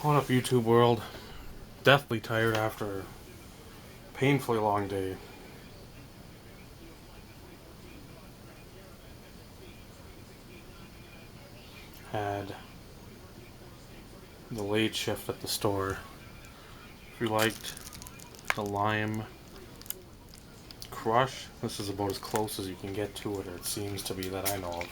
What up, YouTube world? Deathly tired after a painfully long day. Had the late shift at the store. If you liked the lime crush, this is about as close as you can get to it, or it seems to be that I know of.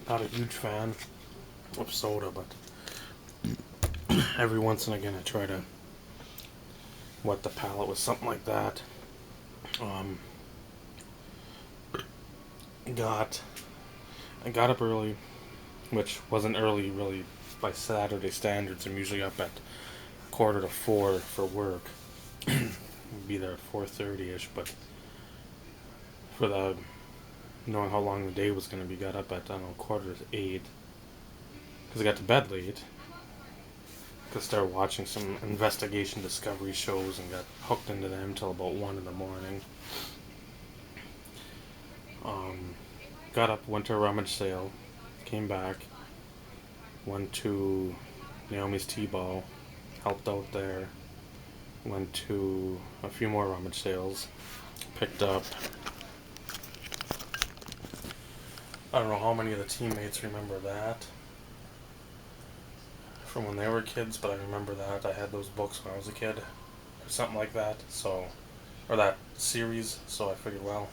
Not a huge fan of soda, but every once and again I try to wet the palate with something like that. I got up early, which wasn't early really by Saturday standards. I'm usually up at 3:45 for work. Be there at 4:30ish, but for the knowing how long the day was going to be, got up at, I don't know, 7:45, because I got to bed late, because I started watching some investigation discovery shows and got hooked into them till about 1 in the morning. Got up, went to a rummage sale, came back, went to Naomi's T-Ball, helped out there, went to a few more rummage sales, picked up, I don't know how many of the teammates remember that from when they were kids, but I remember that. I had those books when I was a kid, or something like that, so, or that series, so I figured, well,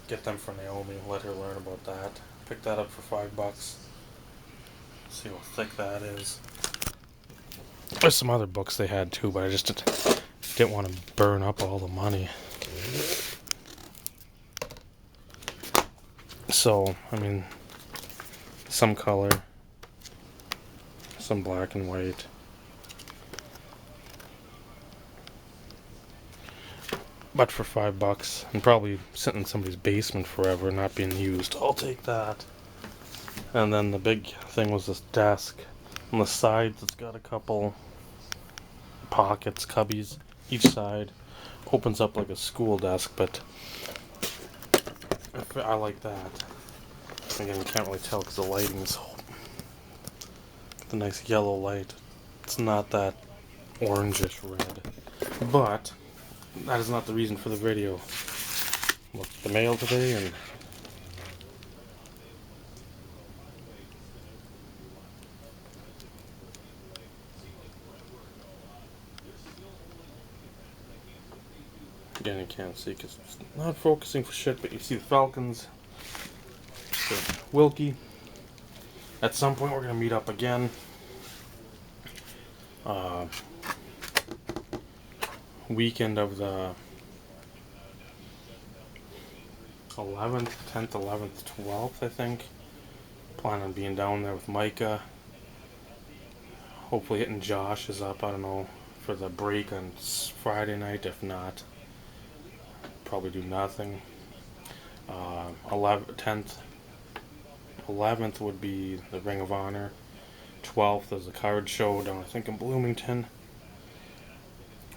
get them for Naomi, let her learn about that. Picked that up for $5. See how thick that is. There's some other books they had too, but I just didn't want to burn up all the money. So, I mean, some color, some black and white. But for $5, and probably sitting in somebody's basement forever, not being used, I'll take that. And then the big thing was this desk. On the sides, it's got a couple pockets, cubbies, each side. Opens up like a school desk, but I like that. Again, you can't really tell because the lighting is the nice yellow light. It's not that orangish red. But that is not the reason for the video. Looked at the mail today and again, you can't see because it's not focusing for shit, but you see the Falcons, the Wilkie. At some point we're going to meet up again. Weekend of the 11th, 10th, 11th, 12th, I think. Plan on being down there with Micah. Hopefully hitting Josh is up, I don't know, for the break on Friday night. If not, probably do nothing. 10th, 11th would be the Ring of Honor. 12th is a card show down, I think, in Bloomington.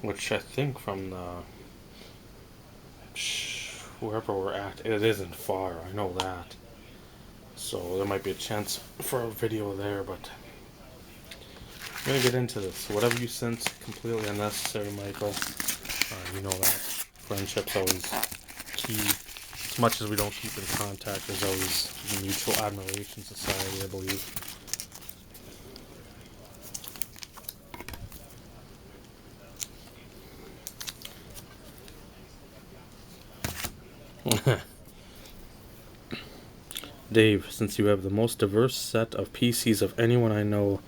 Which I think from the wherever we're at, it isn't far, I know that. So there might be a chance for a video there, but I'm going to get into this. Whatever you sense, completely unnecessary, Michael. You know that. Friendship's always key. As much as we don't keep in contact, there's always a mutual admiration society, I believe. Dave, since you have the most diverse set of PCs of anyone I know,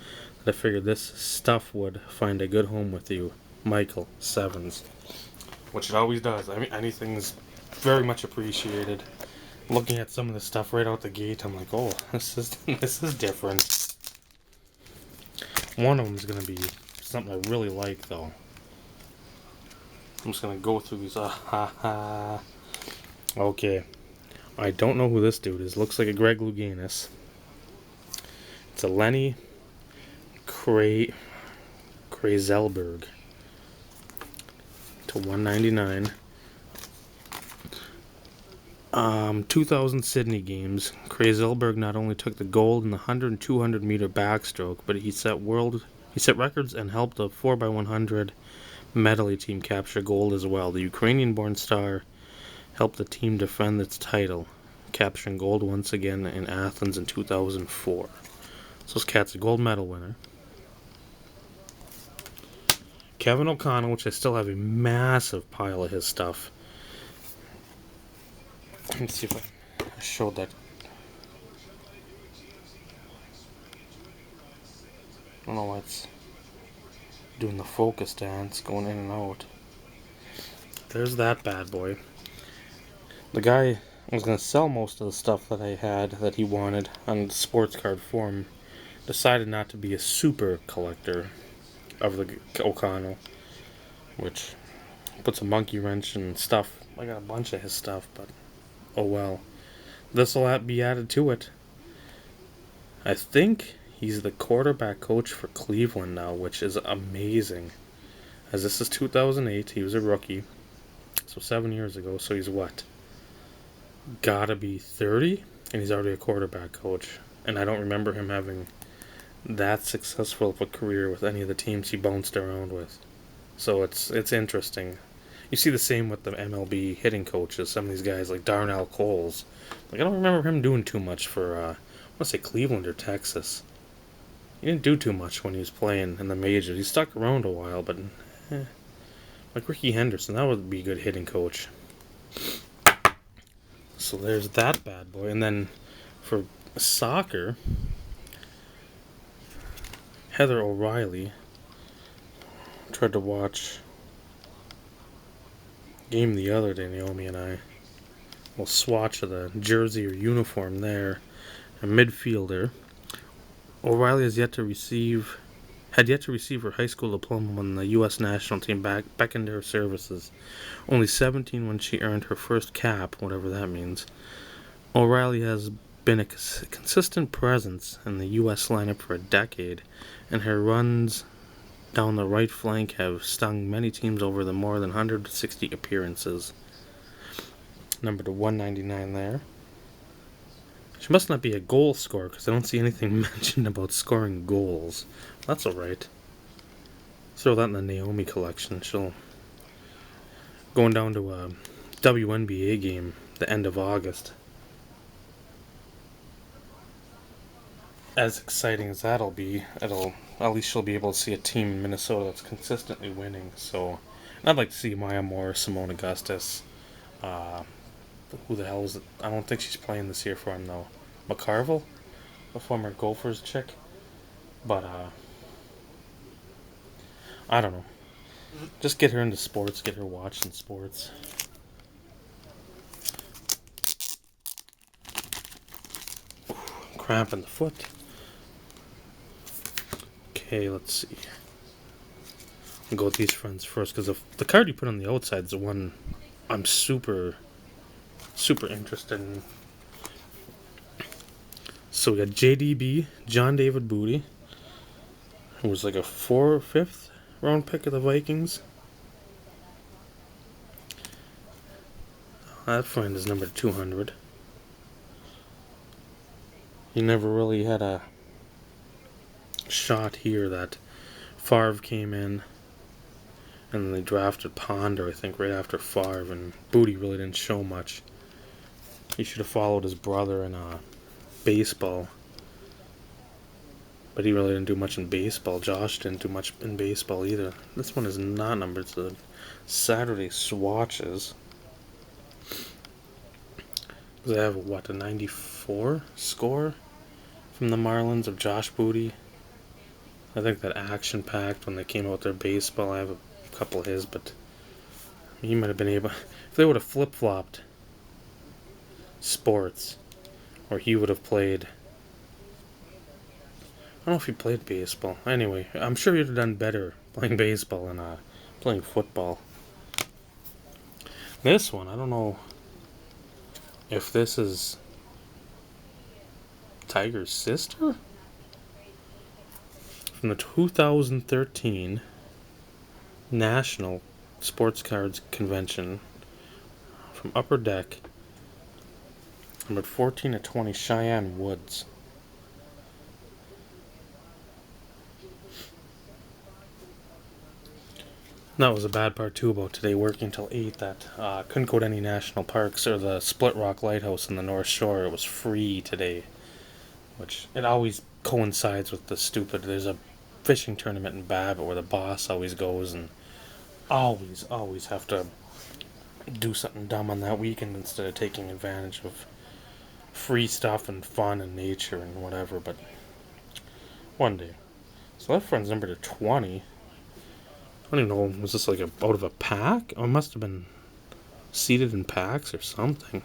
I figured this stuff would find a good home with you. Michael, Sevens. Which it always does. I mean, anything's very much appreciated. Looking at some of the stuff right out the gate, I'm like, oh, this is different. One of them is going to be something I really like, though. I'm just going to go through these. Okay. I don't know who this dude is. Looks like a Greg Louganis. It's a Lenny Krazelberg to $199. 2000 Sydney Games. Craig Zellberg not only took the gold in the 100 and 200 meter backstroke, but he set records and helped the 4x100 medley team capture gold as well. The Ukrainian-born star helped the team defend its title, capturing gold once again in Athens in 2004. So this cat's a gold medal winner. Kevin O'Connell, which I still have a massive pile of his stuff. Let me see if I showed that. I don't know why it's doing the focus dance, going in and out. There's that bad boy. The guy was going to sell most of the stuff that I had that he wanted on the sports card form. Decided not to be a super collector of the O'Connell, which puts a monkey wrench and stuff. I got a bunch of his stuff, but oh well. This will be added to it. I think he's the quarterback coach for Cleveland now, which is amazing. As this is 2008, he was a rookie. So 7 years ago, so he's what? Gotta be 30? And he's already a quarterback coach. And I don't remember him having that successful of a career with any of the teams he bounced around with. So it's interesting. You see the same with the MLB hitting coaches. Some of these guys like Darnell Coles. Like I don't remember him doing too much for I want to say Cleveland or Texas. He didn't do too much when he was playing in the majors. He stuck around a while, but like Ricky Henderson, that would be a good hitting coach. So there's that bad boy. And then for soccer, Heather O'Reilly tried to watch game the other day, Naomi and I. We'll swatch of the jersey or uniform there. A midfielder. O'Reilly had yet to receive her high school diploma when the U.S. national team beckoned her services. Only 17 when she earned her first cap, whatever that means. O'Reilly has been a consistent presence in the U.S. lineup for a decade, and her runs down the right flank have stung many teams over the more than 160 appearances. Number to 199 there. She must not be a goal scorer because I don't see anything mentioned about scoring goals. That's alright. Throw that in the Naomi collection. She'll going down to a WNBA game the end of August. As exciting as that'll be, at least she'll be able to see a team in Minnesota that's consistently winning. So I'd like to see Maya Moore, Simone Augustus. Who the hell is it? I don't think she's playing this year for him though. McCarville, the former Gophers chick. But I don't know. Just get her into sports, get her watching sports. Cramp in the foot. Okay, let's see. I'll go with these friends first because the card you put on the outside is the one I'm super interested in. So we got JDB, John David Booty, who was like a 4th or 5th round pick of the Vikings. That friend is number 200. He never really had a shot here. That Favre came in, and they drafted Ponder, I think, right after Favre, and Booty really didn't show much. He should have followed his brother in baseball. But he really didn't do much in baseball. Josh didn't do much in baseball either. This one is not numbered, it's the Saturday swatches. Because I have, a 94 score from the Marlins of Josh Booty. I think that action-packed when they came out with their baseball. I have a couple of his, but he might have been able... If they would have flip-flopped sports, or he would have played... I don't know if he played baseball. Anyway, I'm sure he'd have done better playing baseball than playing football. This one, I don't know if this is Tiger's sister? From the 2013 National Sports Cards Convention from Upper Deck. Numbered 14 to 20, Cheyenne Woods. That was a bad part too about today working till 8 that couldn't go to any national parks or the Split Rock Lighthouse in the North Shore. It was free today, which it always coincides with the stupid, there's a fishing tournament in Babbitt where the boss always goes and always have to do something dumb on that weekend instead of taking advantage of free stuff and fun and nature and whatever. But one day. So that friend's number to 20. I don't even know, was this like out of a pack? Oh, it must have been seated in packs or something.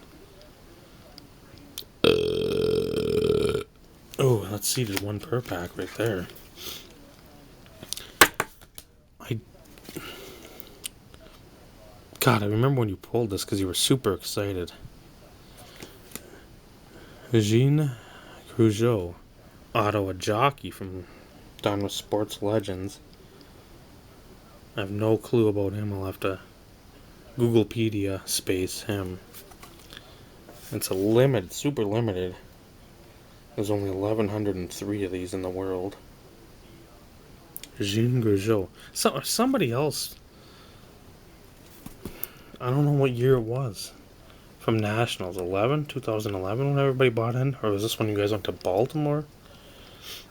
Oh, that's seated one per pack right there. God, I remember when you pulled this because you were super excited. Jean Rougeau, Ottawa jockey from Done with Sports Legends. I have no clue about him. I'll have to Googlepedia space him. It's a limited, super limited. There's only 1,103 of these in the world. Jean Rougeau. Somebody else. I don't know what year it was. From Nationals, 2011 when everybody bought in? Or was this when you guys went to Baltimore?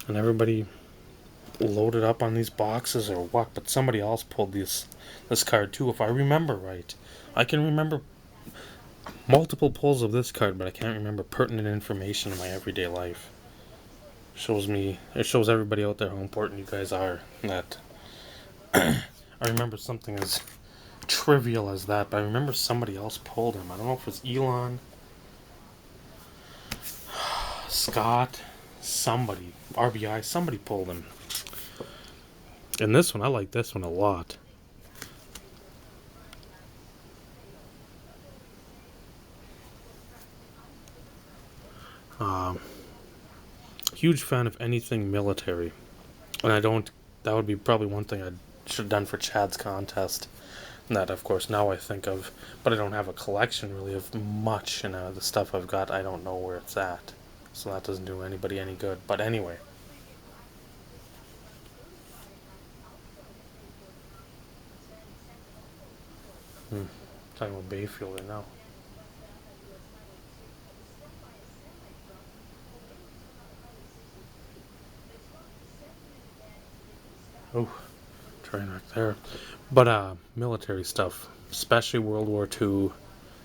And everybody loaded up on these boxes or what? But somebody else pulled this card too, if I remember right. I can remember multiple pulls of this card, but I can't remember pertinent information in my everyday life. It shows everybody out there how important you guys are. That I remember something as trivial as that, but I remember somebody else pulled him. I don't know if it was Elon, Scott, somebody, RBI, somebody pulled him. And this one, I like this one a lot. Huge fan of anything military. And that would be probably one thing I should have done for Chad's contest. That, of course, now I think of, but I don't have a collection really of much, and the stuff I've got, I don't know where it's at. So that doesn't do anybody any good. But anyway. Talking about Bayfield right now. Oh, train wreck there. But military stuff, especially World War II,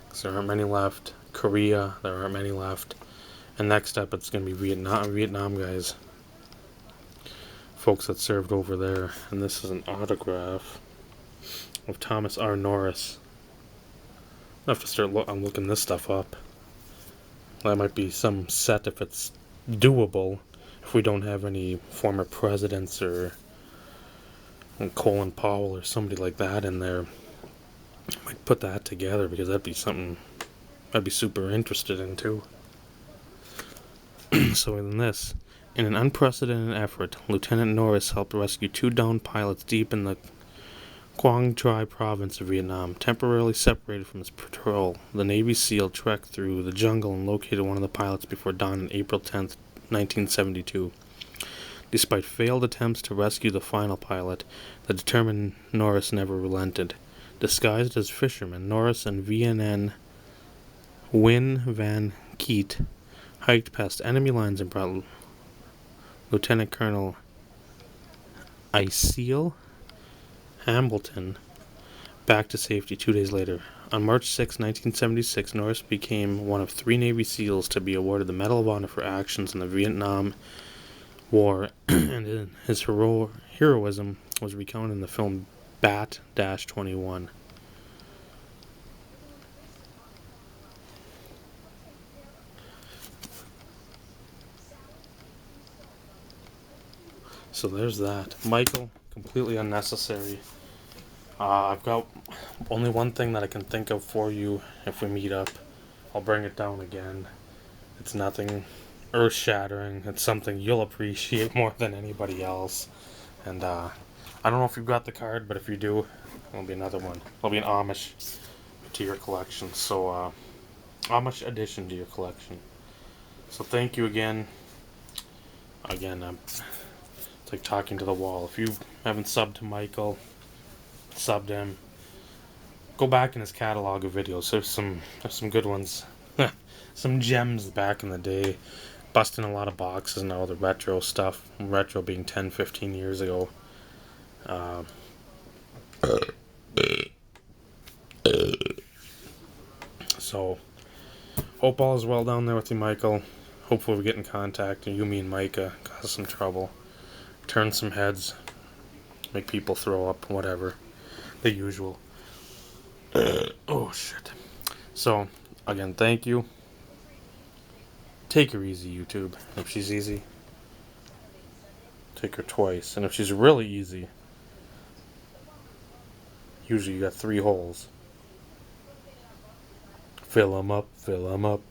because there aren't many left. Korea, there aren't many left. And next up, it's going to be Vietnam guys. Folks that served over there. And this is an autograph of Thomas R. Norris. I have to start I'm looking this stuff up. That might be some set if it's doable. If we don't have any former presidents or Colin Powell or somebody like that in there, I might put that together because that'd be something I'd be super interested in too. So in an unprecedented effort, Lieutenant Norris helped rescue 2 downed pilots deep in the Quang Tri province of Vietnam. Temporarily separated from his patrol, the Navy SEAL trekked through the jungle and located one of the pilots before dawn on April 10th, 1972. Despite failed attempts to rescue the final pilot, the determined Norris never relented. Disguised as fishermen, Norris and VNN Win Van Keet hiked past enemy lines and brought Lieutenant Colonel Iseal Hambleton back to safety 2 days later. On March 6, 1976, Norris became one of 3 Navy SEALs to be awarded the Medal of Honor for actions in the Vietnam War, and his heroism was recounted in the film Bat-21. So there's that. Michael, completely unnecessary. I've got only one thing that I can think of for you if we meet up. I'll bring it down again. It's nothing earth-shattering. It's something you'll appreciate more than anybody else. And I don't know if you've got the card, but if you do, it'll be another one. It'll be an homage to your collection. So How much addition to your collection? So thank you again. Again, it's like talking to the wall. If you haven't subbed to Michael, subbed him. Go back in his catalog of videos. There's some good ones. Some gems back in the day. Busting a lot of boxes now, the retro stuff. Retro being 10, 15 years ago. Uh, so, hope all is well down there with you, Michael. Hopefully we get in contact and you, me, and Micah cause some trouble. Turn some heads. Make people throw up, whatever. The usual. Oh, shit. So, again, thank you. Take her easy, YouTube. If she's easy, take her twice. And if she's really easy, usually you got 3 holes. Fill 'em up, fill 'em up.